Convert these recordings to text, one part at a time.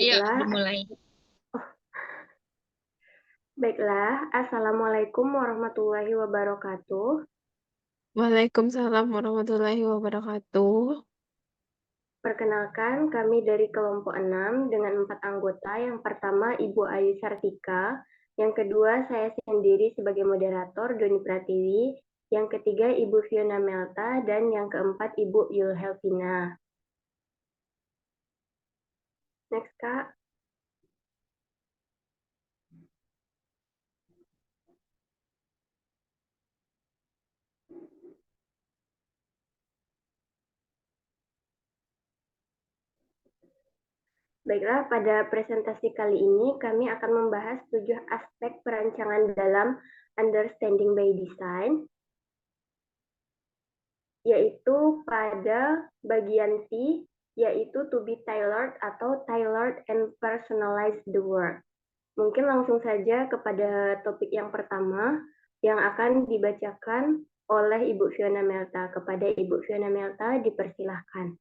Iya, Baiklah, dimulai. baiklah. Assalamualaikum warahmatullahi wabarakatuh. Waalaikumsalam warahmatullahi wabarakatuh. Perkenalkan, kami dari kelompok 6 dengan 4 anggota. Yang pertama, Ibu Ayu Sartika. Yang kedua, saya sendiri sebagai moderator, Doni Pratiwi. Yang ketiga, Ibu Fiona Melta. Dan yang keempat, Ibu Yul Helvina. Next, Kak. Baiklah, pada presentasi kali ini kami akan membahas 7 aspek perancangan dalam Understanding by Design, yaitu pada bagian C, yaitu to be tailored atau tailored and personalized the work. Mungkin langsung saja kepada topik yang pertama yang akan dibacakan oleh Ibu Fiona Melta. Kepada Ibu Fiona Melta dipersilahkan.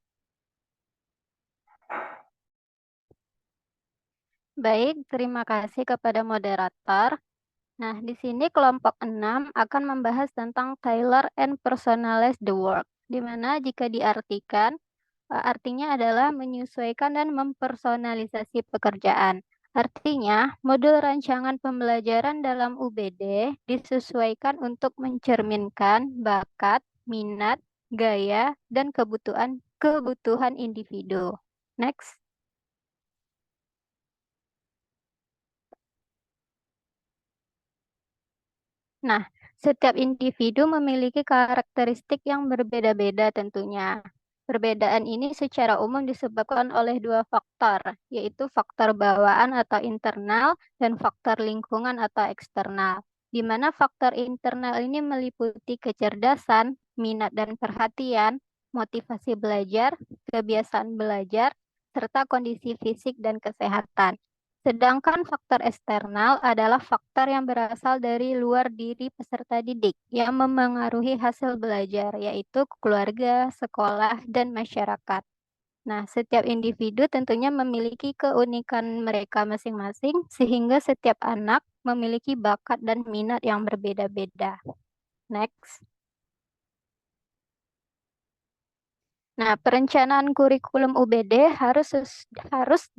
Baik, terima kasih kepada moderator. Nah, di sini kelompok 6 akan membahas tentang tailor and personalize the work, di mana jika diartikan, artinya adalah menyesuaikan dan mempersonalisasi pekerjaan. Artinya, modul rancangan pembelajaran dalam UBD disesuaikan untuk mencerminkan bakat, minat, gaya, dan kebutuhan individu. Next. Nah, setiap individu memiliki karakteristik yang berbeda-beda tentunya. Perbedaan ini secara umum disebabkan oleh dua faktor, yaitu faktor bawaan atau internal dan faktor lingkungan atau eksternal. Di mana faktor internal ini meliputi kecerdasan, minat dan perhatian, motivasi belajar, kebiasaan belajar, serta kondisi fisik dan kesehatan. Sedangkan faktor eksternal adalah faktor yang berasal dari luar diri peserta didik yang memengaruhi hasil belajar, yaitu keluarga, sekolah, dan masyarakat. Nah, setiap individu tentunya memiliki keunikan mereka masing-masing, sehingga setiap anak memiliki bakat dan minat yang berbeda-beda. Next. Nah, perencanaan kurikulum UBD harus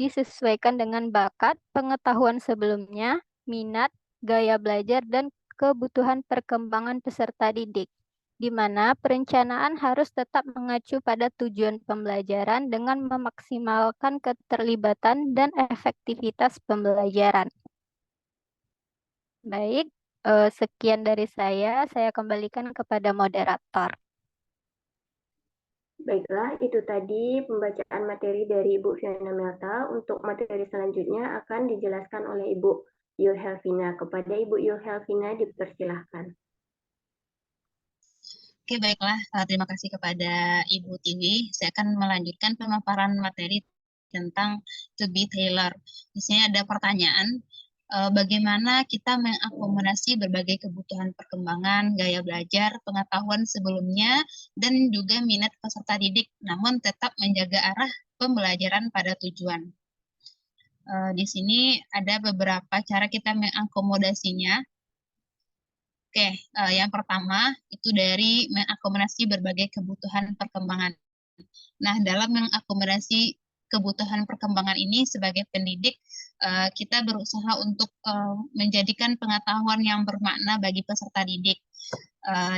disesuaikan dengan bakat, pengetahuan sebelumnya, minat, gaya belajar, dan kebutuhan perkembangan peserta didik, di mana perencanaan harus tetap mengacu pada tujuan pembelajaran dengan memaksimalkan keterlibatan dan efektivitas pembelajaran. Baik, sekian dari saya kembalikan kepada moderator. Baiklah, itu tadi pembacaan materi dari Ibu Fiona Melta. Untuk materi selanjutnya akan dijelaskan oleh Ibu Yul Helvina. Kepada Ibu Yul Helvina dipersilahkan. Oke, baiklah. Terima kasih kepada Ibu Tiwi. Saya akan melanjutkan pemaparan materi tentang to be tailor. Di sini ada pertanyaan, bagaimana kita mengakomodasi berbagai kebutuhan perkembangan, gaya belajar, pengetahuan sebelumnya, dan juga minat peserta didik, namun tetap menjaga arah pembelajaran pada tujuan. Di sini ada beberapa cara kita mengakomodasinya. Oke, yang pertama itu dari mengakomodasi berbagai kebutuhan perkembangan. Nah, dalam mengakomodasi kebutuhan perkembangan ini sebagai pendidik, kita berusaha untuk menjadikan pengetahuan yang bermakna bagi peserta didik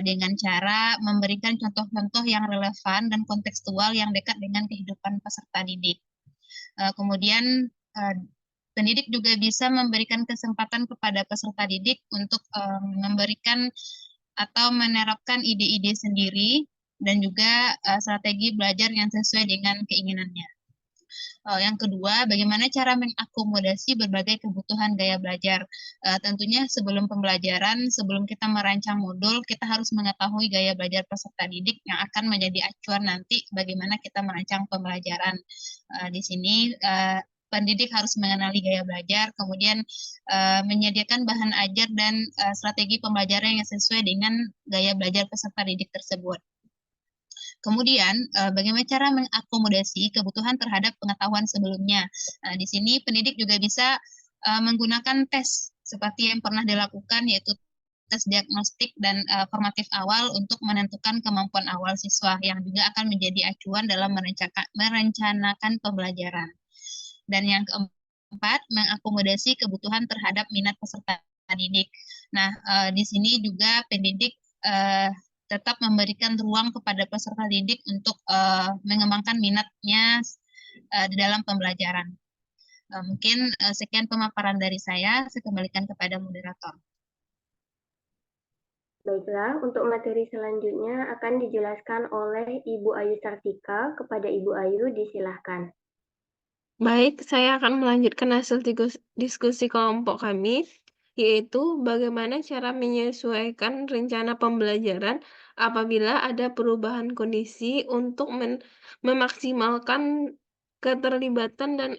dengan cara memberikan contoh-contoh yang relevan dan kontekstual yang dekat dengan kehidupan peserta didik. Kemudian pendidik juga bisa memberikan kesempatan kepada peserta didik untuk memberikan atau menerapkan ide-ide sendiri dan juga strategi belajar yang sesuai dengan keinginannya. Yang kedua, bagaimana cara mengakomodasi berbagai kebutuhan gaya belajar. Tentunya sebelum pembelajaran, sebelum kita merancang modul, kita harus mengetahui gaya belajar peserta didik yang akan menjadi acuan nanti bagaimana kita merancang pembelajaran. Di sini pendidik harus mengenali gaya belajar, kemudian menyediakan bahan ajar dan strategi pembelajaran yang sesuai dengan gaya belajar peserta didik tersebut. Kemudian, bagaimana cara mengakomodasi kebutuhan terhadap pengetahuan sebelumnya. Di sini pendidik juga bisa menggunakan tes seperti yang pernah dilakukan, yaitu tes diagnostik dan formatif awal untuk menentukan kemampuan awal siswa yang juga akan menjadi acuan dalam merencanakan pembelajaran. Dan yang keempat, mengakomodasi kebutuhan terhadap minat peserta didik. Nah, di sini juga pendidik tetap memberikan ruang kepada peserta didik untuk mengembangkan minatnya di dalam pembelajaran. Mungkin sekian pemaparan dari saya kembalikan kepada moderator. Baiklah, untuk materi selanjutnya akan dijelaskan oleh Ibu Ayu Sartika. Kepada Ibu Ayu, disilahkan. Baik, saya akan melanjutkan hasil diskusi kelompok kami, yaitu bagaimana cara menyesuaikan rencana pembelajaran apabila ada perubahan kondisi untuk memaksimalkan keterlibatan dan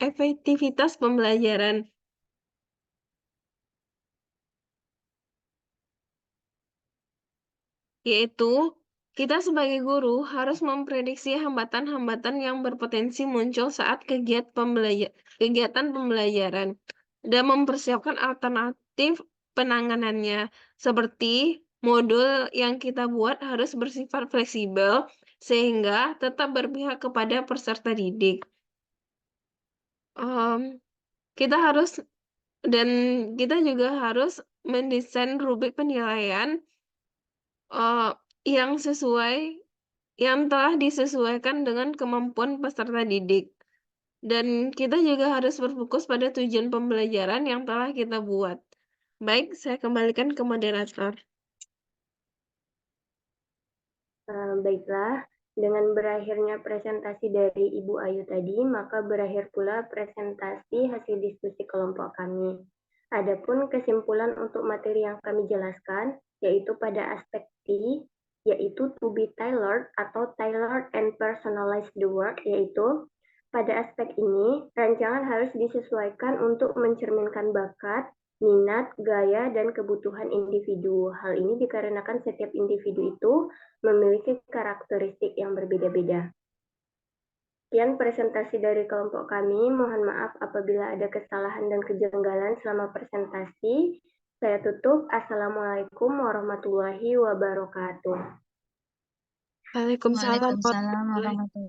efektivitas pembelajaran. Yaitu, kita sebagai guru harus memprediksi hambatan-hambatan yang berpotensi muncul saat kegiatan pembelajaran dan mempersiapkan alternatif penanganannya, seperti modul yang kita buat harus bersifat fleksibel sehingga tetap berpihak kepada peserta didik. Kita harus dan kita juga harus mendesain rubrik penilaian yang telah disesuaikan dengan kemampuan peserta didik. Dan kita juga harus berfokus pada tujuan pembelajaran yang telah kita buat. Baik, saya kembalikan ke moderator. Baiklah, dengan berakhirnya presentasi dari Ibu Ayu tadi, maka berakhir pula presentasi hasil diskusi kelompok kami. Adapun kesimpulan untuk materi yang kami jelaskan, yaitu pada aspek T, yaitu to be tailored atau tailored and personalized the work, yaitu pada aspek ini, rancangan harus disesuaikan untuk mencerminkan bakat, minat, gaya, dan kebutuhan individu. Hal ini dikarenakan setiap individu itu memiliki karakteristik yang berbeda-beda. Sekian presentasi dari kelompok kami. Mohon maaf apabila ada kesalahan dan kejanggalan selama presentasi. Saya tutup. Assalamualaikum warahmatullahi wabarakatuh. Waalaikumsalam Waalaikumsalam warahmatullahi wabarakatuh.